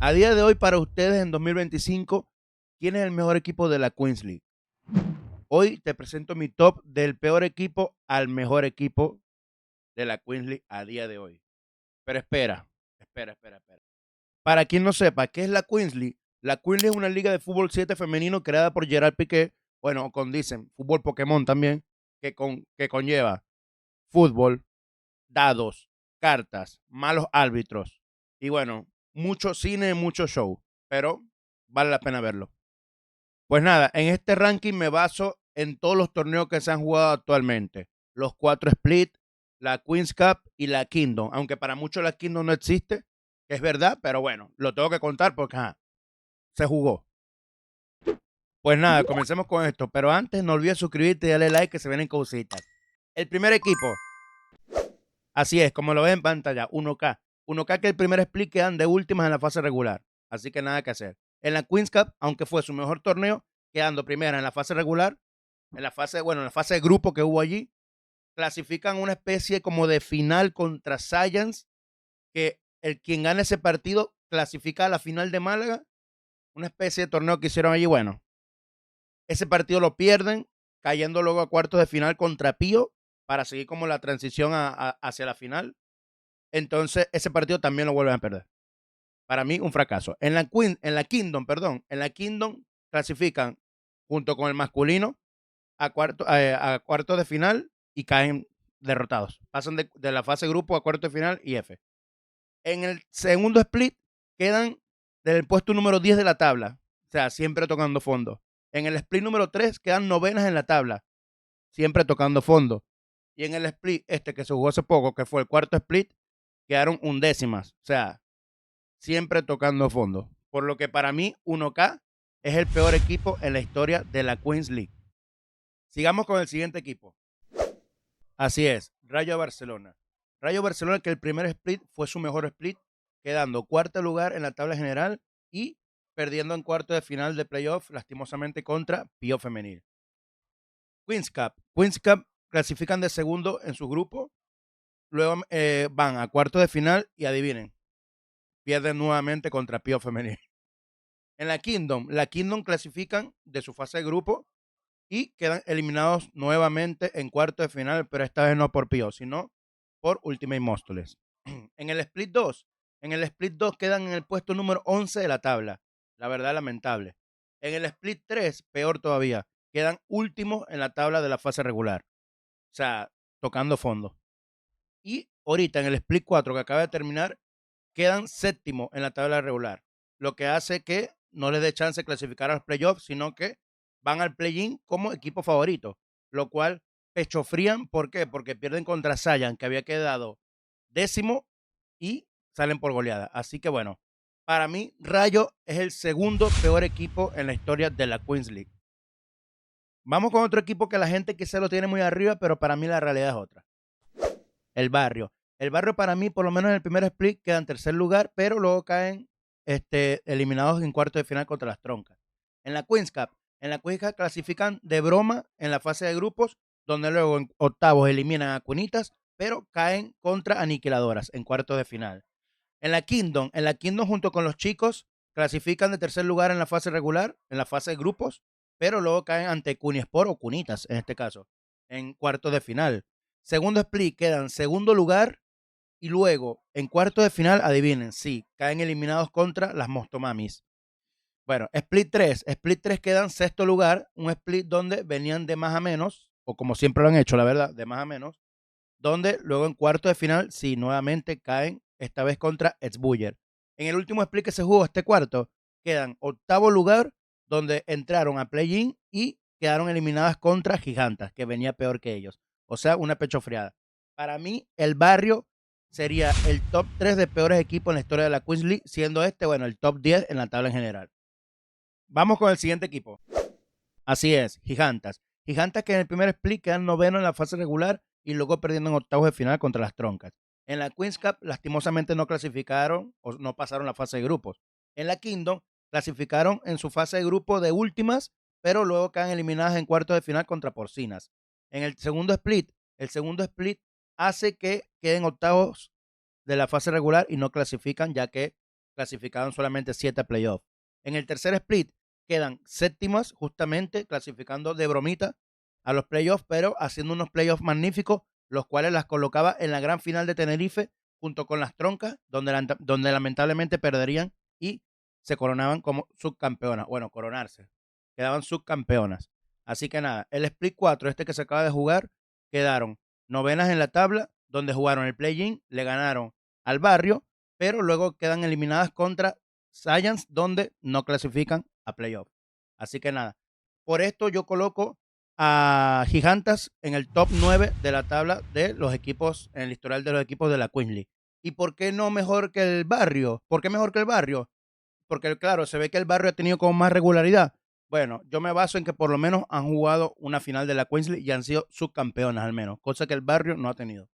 A día de hoy, para ustedes en 2025, ¿quién es el mejor equipo de la Queens League? Hoy te presento mi top del peor equipo al mejor equipo de la Queens League a día de hoy. Pero espera. Para quien no sepa, ¿qué es la Queens League? La Queens League es una liga de fútbol 7 femenino creada por Gerard Piqué, bueno, con dicen, fútbol Pokémon también, que conlleva fútbol, dados, cartas, malos árbitros y bueno, mucho cine, mucho show, pero vale la pena verlo. Pues nada, en este ranking me baso en todos los torneos que se han jugado actualmente. Los 4 Split, la Queens Cup y la Kingdom. Aunque para muchos la Kingdom no existe, que es verdad, pero bueno, lo tengo que contar porque se jugó. Pues nada, comencemos con esto. Pero antes no olvides suscribirte y darle like que se vienen cositas. El primer equipo, así es, como lo ven en pantalla, 1K. 1K que el primer split quedan de últimas en la fase regular. Así que nada que hacer. En la Queens Cup, aunque fue su mejor torneo, quedando primera en la fase regular, en la fase de grupo que hubo allí, clasifican una especie como de final contra Science, que quien gane ese partido clasifica a la final de Málaga, una especie de torneo que hicieron allí. Bueno, ese partido lo pierden, cayendo luego a cuartos de final contra Pío para seguir como la transición hacia la final. Entonces, ese partido también lo vuelven a perder. Para mí, un fracaso. En la Kingdom clasifican junto con el masculino a cuarto de final y caen derrotados. Pasan de la fase grupo a cuarto de final y F. En el segundo split quedan del puesto número 10 de la tabla, o sea, siempre tocando fondo. En el split número 3 quedan novenas en la tabla, siempre tocando fondo. Y en el split este que se jugó hace poco, que fue el cuarto split, quedaron undécimas, o sea, siempre tocando fondo. Por lo que para mí 1K es el peor equipo en la historia de la Queens League. Sigamos con el siguiente equipo. Así es, Rayo Barcelona. Rayo Barcelona que el primer split fue su mejor split, quedando cuarto lugar en la tabla general y perdiendo en cuarto de final de playoff, lastimosamente contra Pío Femenil. Queens Cup. Queens Cup clasifican de segundo en su grupo, luego van a cuarto de final y adivinen, pierden nuevamente contra Pío Femenil. En la Kingdom clasifican de su fase de grupo y quedan eliminados nuevamente en cuarto de final, pero esta vez no por Pío, sino por Ultimate Móstoles. En el Split 2, quedan en el puesto número 11 de la tabla. La verdad, lamentable. En el Split 3, peor todavía, quedan últimos en la tabla de la fase regular. O sea, tocando fondo. Y ahorita en el Split 4 que acaba de terminar, quedan séptimo en la tabla regular. Lo que hace que no les dé chance de clasificar a los playoffs, sino que van al play-in como equipo favorito. Lo cual pechofrían, ¿por qué? Porque pierden contra Sayan, que había quedado décimo y salen por goleada. Así que bueno, para mí Rayo es el segundo peor equipo en la historia de la Queens League. Vamos con otro equipo que la gente quizá lo tiene muy arriba, pero para mí la realidad es otra. El Barrio. El Barrio para mí, por lo menos en el primer split, queda en tercer lugar, pero luego caen eliminados en cuarto de final contra las Troncas. En la Queens Cup, clasifican de broma en la fase de grupos, donde luego en octavos eliminan a Cunitas, pero caen contra Aniquiladoras en cuarto de final. En la Kingdom junto con los chicos clasifican de tercer lugar en la fase regular, en la fase de grupos, pero luego caen ante Cuniespor o Cunitas en este caso, en cuarto de final. Segundo split quedan segundo lugar y luego en cuarto de final, adivinen, sí, caen eliminados contra las Mostomamis. Bueno, Split 3 quedan sexto lugar, un split donde venían de más a menos, o como siempre lo han hecho, la verdad, de más a menos, donde luego en cuarto de final, sí, nuevamente caen, esta vez contra Etzbuyer. En el último split que se jugó este cuarto, quedan octavo lugar, donde entraron a play-in y quedaron eliminadas contra Gigantas, que venía peor que ellos. O sea, una pechofriada. Para mí, el Barrio sería el top 3 de peores equipos en la historia de la Queens League, siendo este, bueno, el top 10 en la tabla en general. Vamos con el siguiente equipo. Así es, Gigantas. Gigantas que en el primer split quedan noveno en la fase regular y luego perdiendo en octavos de final contra las Troncas. En la Queens Cup, lastimosamente no clasificaron o no pasaron la fase de grupos. En la Kingdom, clasificaron en su fase de grupo de últimas, pero luego quedan eliminadas en cuartos de final contra Porcinas. En el segundo split hace que queden octavos de la fase regular y no clasifican, ya que clasificaron solamente 7 playoffs. En el tercer split quedan séptimas, justamente clasificando de bromita a los playoffs, pero haciendo unos playoffs magníficos, los cuales las colocaba en la gran final de Tenerife junto con las Troncas, donde lamentablemente perderían y se coronaban como subcampeonas. Bueno, coronarse. Quedaban subcampeonas. Así que nada, el split 4, este que se acaba de jugar, quedaron novenas en la tabla, donde jugaron el play-in, le ganaron al Barrio, pero luego quedan eliminadas contra Science, donde no clasifican a playoff. Así que nada, por esto yo coloco a Gigantas en el top 9 de la tabla de los equipos, en el historial de los equipos de la Queen League. ¿Y por qué no mejor que el Barrio? ¿Por qué mejor que el Barrio? Porque claro, se ve que el Barrio ha tenido como más regularidad. Bueno, yo me baso en que por lo menos han jugado una final de la Queen League y han sido subcampeonas al menos, cosa que el Barrio no ha tenido.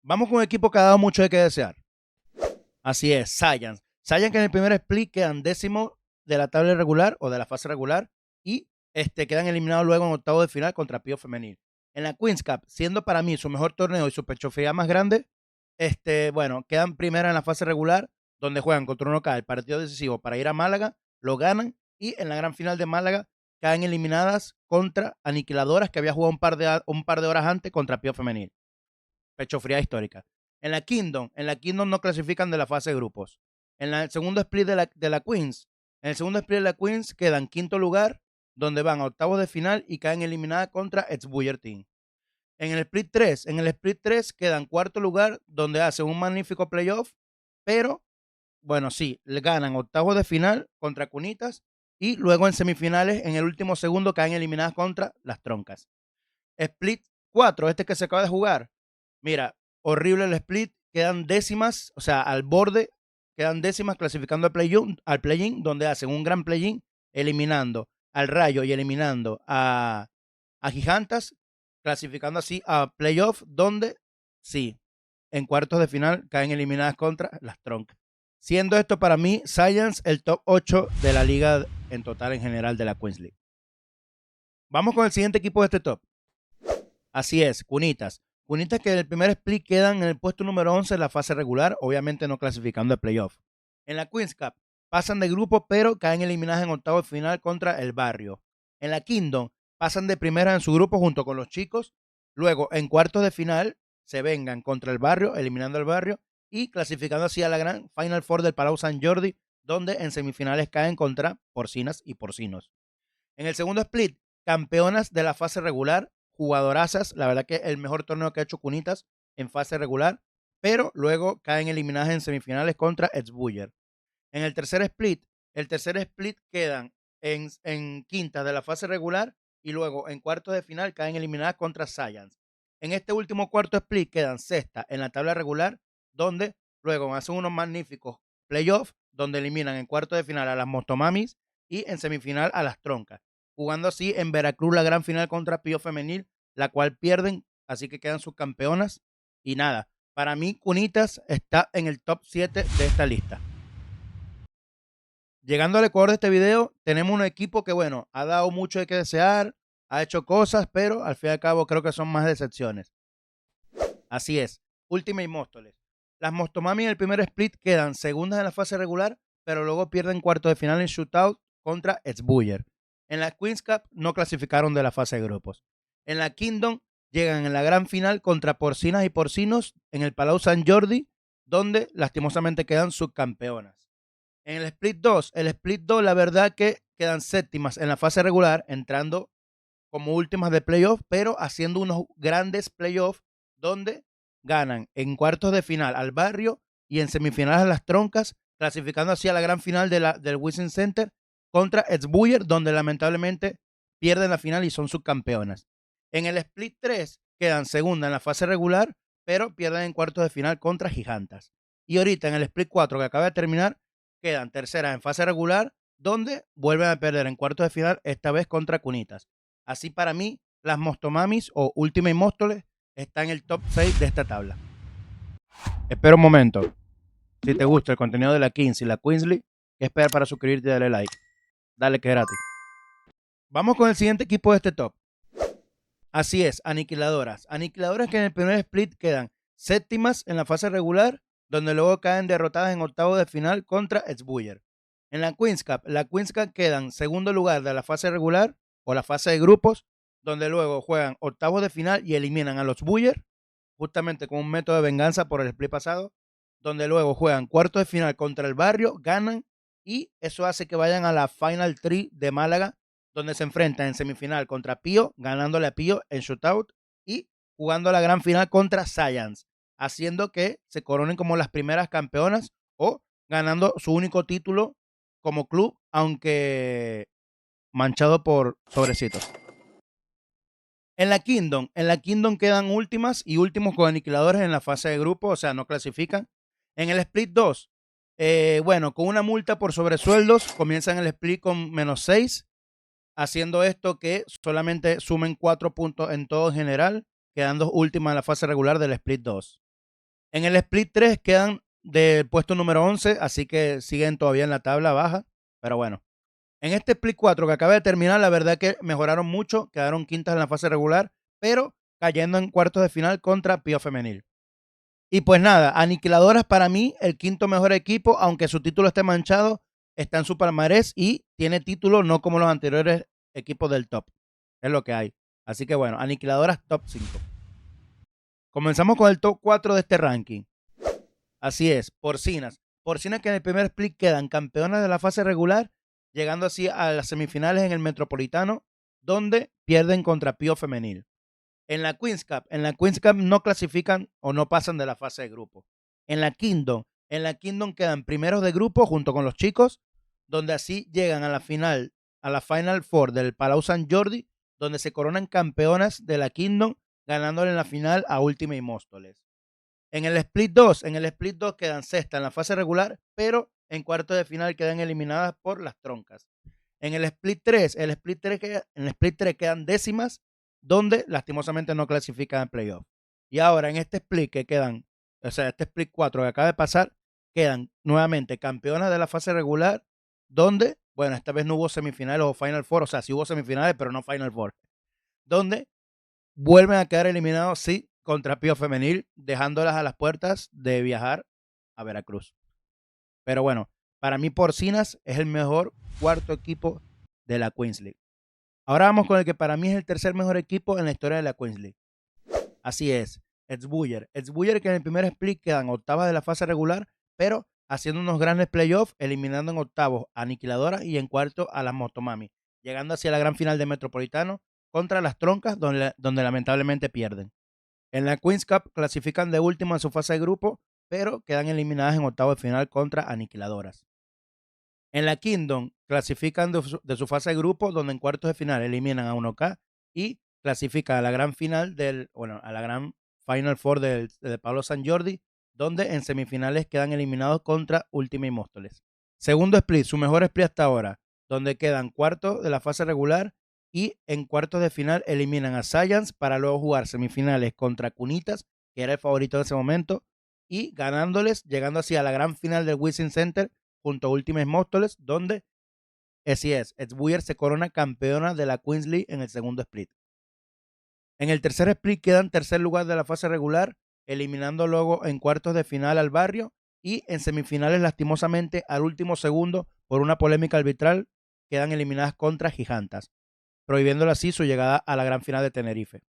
Vamos con un equipo que ha dado mucho de qué desear. Así es, Science. Science que en el primer split quedan décimo de la tabla regular o de la fase regular y quedan eliminados luego en octavo de final contra Pío Femenil. En la Queen's Cup, siendo para mí su mejor torneo y su pechofría más grande, bueno, quedan primera en la fase regular, donde juegan contra un local el partido decisivo para ir a Málaga, lo ganan y en la gran final de Málaga caen eliminadas contra Aniquiladoras, que había jugado un par de horas antes contra Pío Femenil. Pechofría histórica. En la Kingdom no clasifican de la fase de grupos. En el segundo split de la Queens, en el segundo split de la Queens quedan quinto lugar, donde van a octavos de final y caen eliminadas contra Ex-Buyer Team. En el split 3 quedan cuarto lugar, donde hacen un magnífico playoff, pero bueno, sí, le ganan octavos de final contra Cunitas y luego en semifinales, en el último segundo, caen eliminadas contra las Troncas. Split 4, que se acaba de jugar. Mira, horrible el split, quedan décimas, o sea, al borde, quedan décimas clasificando al play-in, donde hacen un gran play-in, eliminando al Rayo y eliminando a Gigantas, clasificando así a playoff, donde sí, en cuartos de final caen eliminadas contra las Troncas. Siendo esto para mí, Science, el top 8 de la liga en total en general de la Queens League. Vamos con el siguiente equipo de este top. Así es, Cunitas. Cunitas que en el primer split quedan en el puesto número 11 en la fase regular, obviamente no clasificando a playoff. En la Queens Cup pasan de grupo, pero caen eliminadas en octavo de final contra el Barrio. En la Kingdom pasan de primera en su grupo junto con los chicos. Luego, en cuartos de final, se vengan contra el Barrio, eliminando al Barrio y clasificando así a la gran Final Four del Palau Sant Jordi, donde en semifinales caen contra Porcinas y Porcinos. En el segundo split, campeonas de la fase regular, jugadorazas, la verdad que el mejor torneo que ha hecho Cunitas en fase regular, pero luego caen eliminadas en semifinales contra Ex-Buyer. En el tercer split quedan en quinta de la fase regular y luego en cuartos de final caen eliminadas contra Science. En este último cuarto split quedan sexta en la tabla regular, donde luego hacen unos magníficos playoffs, donde eliminan en cuartos de final a las Mostomamis y en semifinal a las Troncas, jugando así en Veracruz la gran final contra Pío Femenil, la cual pierden, así que quedan subcampeonas. Y nada, para mí Cunitas está en el top 7 de esta lista. Llegando al Ecuador de este video, tenemos un equipo que, bueno, ha dado mucho de qué desear, ha hecho cosas, pero al fin y al cabo creo que son más decepciones. Así es, Ultimate Móstoles. Las Mostomami en el primer split quedan segundas en la fase regular, pero luego pierden cuarto de final en shootout contra Ex-Buyer. En la Queens Cup no clasificaron de la fase de grupos. En la Kingdom llegan en la gran final contra Porcinas y Porcinos en el Palau Sant Jordi, donde lastimosamente quedan subcampeonas. En el split 2, la verdad que quedan séptimas en la fase regular, entrando como últimas de playoff, pero haciendo unos grandes playoffs donde ganan en cuartos de final al Barrio y en semifinales a las Troncas, clasificando así a la gran final del Wizzing Center contra Ex-Buyer, donde lamentablemente pierden la final y son subcampeonas. En el split 3 quedan segunda en la fase regular, pero pierden en cuartos de final contra Gigantas. Y ahorita en el split 4 que acaba de terminar, quedan terceras en fase regular, donde vuelven a perder en cuartos de final, esta vez contra Cunitas. Así para mí, las Mostomamis o Ultimate Móstoles están en el top 6 de esta tabla. Espera un momento. Si te gusta el contenido de la Kings y la Queens League, ¿qué esperas para suscribirte y darle like? Dale que es gratis. Vamos con el siguiente equipo de este top. Así es, Aniquiladoras. Aniquiladoras que en el primer split quedan séptimas en la fase regular, donde luego caen derrotadas en octavos de final contra Edsbuyer. En la Queen's Cup quedan segundo lugar de la fase regular o la fase de grupos, donde luego juegan octavos de final y eliminan a los Buyer, justamente con un método de venganza por el split pasado, donde luego juegan cuartos de final contra el Barrio, ganan y eso hace que vayan a la Final 3 de Málaga, donde se enfrentan en semifinal contra Pío, ganándole a Pío en shootout y jugando la gran final contra Science, haciendo que se coronen como las primeras campeonas o ganando su único título como club, aunque manchado por sobrecitos. En la Kingdom quedan últimas y últimos con aniquiladores en la fase de grupo, o sea, no clasifican. En el Split 2, bueno, con una multa por sobresueldos, comienzan el Split con -6, haciendo esto que solamente sumen 4 puntos en todo en general, quedando últimas en la fase regular del Split 2. En el Split 3 quedan del puesto número 11, así que siguen todavía en la tabla baja, pero bueno. En este Split 4 que acaba de terminar, la verdad que mejoraron mucho, quedaron quintas en la fase regular, pero cayendo en cuartos de final contra Pío Femenil. Y pues nada, Aniquiladoras para mí el quinto mejor equipo, aunque su título esté manchado, está en su palmarés y tiene título no como los anteriores equipos del top. Es lo que hay. Así que bueno, Aniquiladoras top 5. Comenzamos con el top 4 de este ranking. Así es, Porcinas. Porcinas que en el primer split quedan campeonas de la fase regular, llegando así a las semifinales en el Metropolitano, donde pierden contra Pío Femenil. En la Queen's Cup no clasifican o no pasan de la fase de grupo. En la Kingdom quedan primeros de grupo junto con los chicos, donde así llegan a la final, a la Final Four del Palau Sant Jordi, donde se coronan campeonas de la Kingdom, ganándole en la final a Ultima y Móstoles. En el Split 2 quedan sexta en la fase regular, pero en cuartos de final quedan eliminadas por las troncas. En el Split 3, en el Split 3 quedan décimas, donde lastimosamente no clasifican en playoff. Y ahora en este split que quedan, o sea, este split 4 que acaba de pasar, quedan nuevamente campeonas de la fase regular, donde, bueno, esta vez no hubo semifinales o Final Four, o sea, sí hubo semifinales, pero no Final Four, donde vuelven a quedar eliminados, sí, contra Pío Femenil, dejándolas a las puertas de viajar a Veracruz. Pero bueno, para mí Porcinas es el mejor cuarto equipo de la Queens League. Ahora vamos con el que para mí es el tercer mejor equipo en la historia de la Queens League. Así es, Edsbuyer. Edsbuyer que en el primer split quedan octavas de la fase regular, pero haciendo unos grandes playoffs, eliminando en octavos a Aniquiladora y en cuarto a las Motomami, llegando hacia la gran final de Metropolitano contra las Troncas, donde lamentablemente pierden. En la Queen's Cup clasifican de último en su fase de grupo, pero quedan eliminadas en octavos de final contra Aniquiladoras. En la Kingdom clasifican de su fase de grupo, donde en cuartos de final eliminan a 1K y clasifican a la gran final a la gran Final Four del Pablo San Jordi, donde en semifinales quedan eliminados contra Ultima y Móstoles. Segundo split, su mejor split hasta ahora, donde quedan cuartos de la fase regular y en cuartos de final eliminan a Science para luego jugar semifinales contra Cunitas, que era el favorito en ese momento, y ganándoles, llegando así a la gran final del Wizzing Center junto a Ultimate Móstoles, donde así es, Edsbuyer se corona campeona de la Queens League en el segundo split. En el tercer split quedan tercer lugar de la fase regular, eliminando luego en cuartos de final al Barrio y en semifinales lastimosamente al último segundo por una polémica arbitral quedan eliminadas contra Gigantas, prohibiéndole así su llegada a la gran final de Tenerife.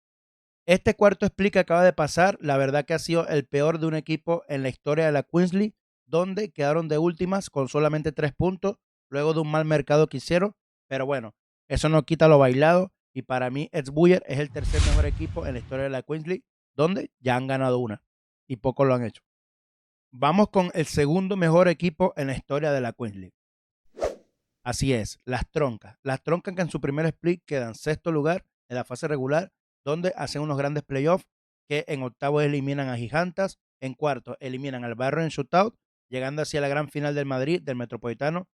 Este cuarto split que acaba de pasar, la verdad que ha sido el peor de un equipo en la historia de la Queens League, donde quedaron de últimas con solamente 3 puntos, luego de un mal mercado que hicieron, pero bueno, eso no quita lo bailado, y para mí Edsbuyer es el tercer mejor equipo en la historia de la Queens League, donde ya han ganado una, y pocos lo han hecho. Vamos con el segundo mejor equipo en la historia de la Queens League. Así es, las Troncas. Las Troncas que en su primer split quedan sexto lugar en la fase regular, donde hacen unos grandes playoffs que en octavo eliminan a Gigantas, en cuarto eliminan al Barrio en shootout, llegando hacia la gran final del Madrid, del Metropolitano,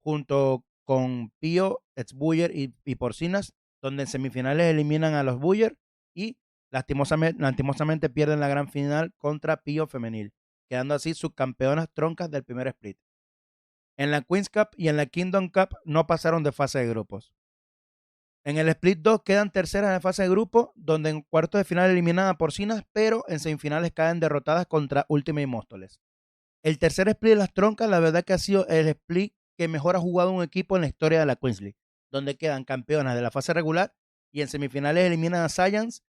junto con Pío, Edsbuyer y Porcinas, donde en semifinales eliminan a los Buyer y lastimosamente pierden la gran final contra Pío Femenil, quedando así subcampeonas Troncas del primer split. En la Queen's Cup y en la Kingdom Cup no pasaron de fase de grupos. En el Split 2 quedan terceras en la fase de grupo, donde en cuartos de final eliminan a Porcinas, pero en semifinales caen derrotadas contra Ultima y Móstoles. El tercer split de las troncas, la verdad que ha sido el split que mejor ha jugado un equipo en la historia de la Queens League, donde quedan campeonas de la fase regular y en semifinales eliminan a Science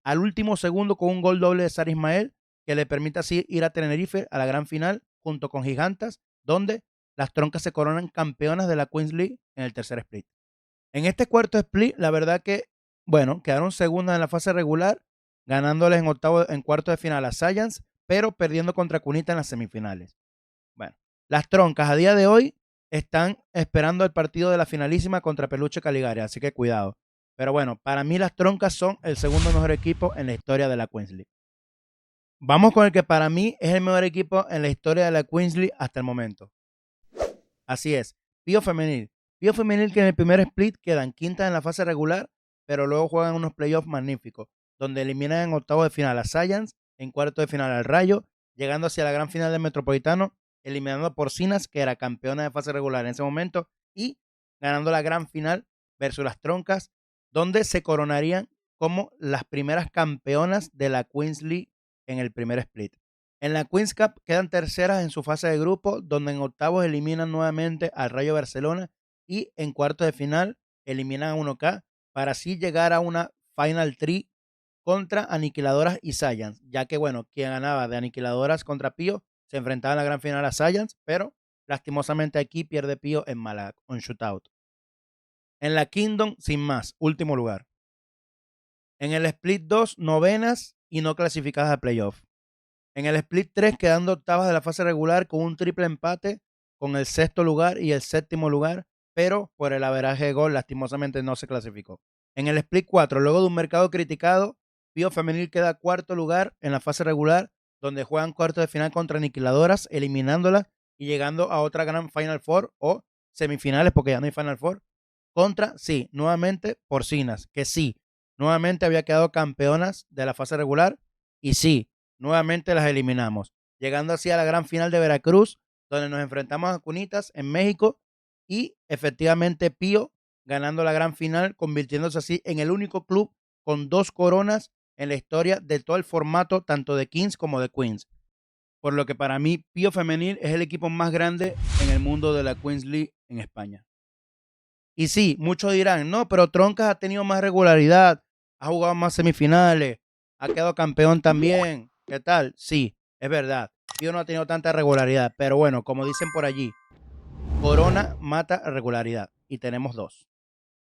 al último segundo con un gol doble de Sara Ismael, que le permite así ir a Tenerife a la gran final junto con Gigantas, donde las troncas se coronan campeonas de la Queens League en el tercer split. En este cuarto split, la verdad que, bueno, quedaron segundas en la fase regular, ganándoles en cuarto de final a Science, pero perdiendo contra Cunita en las semifinales. Bueno, las troncas a día de hoy están esperando el partido de la finalísima contra Peluche Caligari, así que cuidado. Pero bueno, para mí las troncas son el segundo mejor equipo en la historia de la Queens League. Vamos con el que para mí es el mejor equipo en la historia de la Queens League hasta el momento. Así es, Pío Femenil. Pío Femenil que en el primer split quedan quintas en la fase regular, pero luego juegan unos playoffs magníficos, donde eliminan en octavos de final a Science, en cuarto de final al Rayo, llegando hacia la gran final del Metropolitano, eliminando a Porcinas, que era campeona de fase regular en ese momento, y ganando la gran final versus las troncas, donde se coronarían como las primeras campeonas de la Queens League en el primer split. En la Queens Cup quedan terceras en su fase de grupo, donde en octavos eliminan nuevamente al Rayo Barcelona y en cuartos de final eliminan a 1K para así llegar a una Final 3 contra Aniquiladoras y Science, ya que bueno, quien ganaba de Aniquiladoras contra Pío se enfrentaba en la gran final a Science, pero lastimosamente aquí pierde Pío en Málaga, con shootout. En la Kingdom, sin más, último lugar. En el Split 2, novenas y no clasificadas a playoff. En el Split 3, quedando octavas de la fase regular con un triple empate con el sexto lugar y el séptimo lugar, pero por el averaje de gol, lastimosamente no se clasificó. En el Split 4, luego de un mercado criticado, Pío Femenil queda cuarto lugar en la fase regular, donde juegan cuartos de final contra Aniquiladoras, eliminándolas y llegando a otra gran Final Four o semifinales, porque ya no hay Final Four, contra, sí, nuevamente Porcinas, que sí, nuevamente había quedado campeonas de la fase regular y sí, nuevamente las eliminamos, llegando así a la gran final de Veracruz, donde nos enfrentamos a Cunitas en México y efectivamente Pío ganando la gran final, convirtiéndose así en el único club con 2 coronas en la historia de todo el formato, tanto de Kings como de Queens. Por lo que para mí, Pío Femenil es el equipo más grande en el mundo de la Queens League en España. Y sí, muchos dirán, no, pero Troncas ha tenido más regularidad, ha jugado más semifinales, ha quedado campeón también. ¿Qué tal? Sí, es verdad. Pío no ha tenido tanta regularidad, pero bueno, como dicen por allí, Corona mata regularidad y tenemos 2.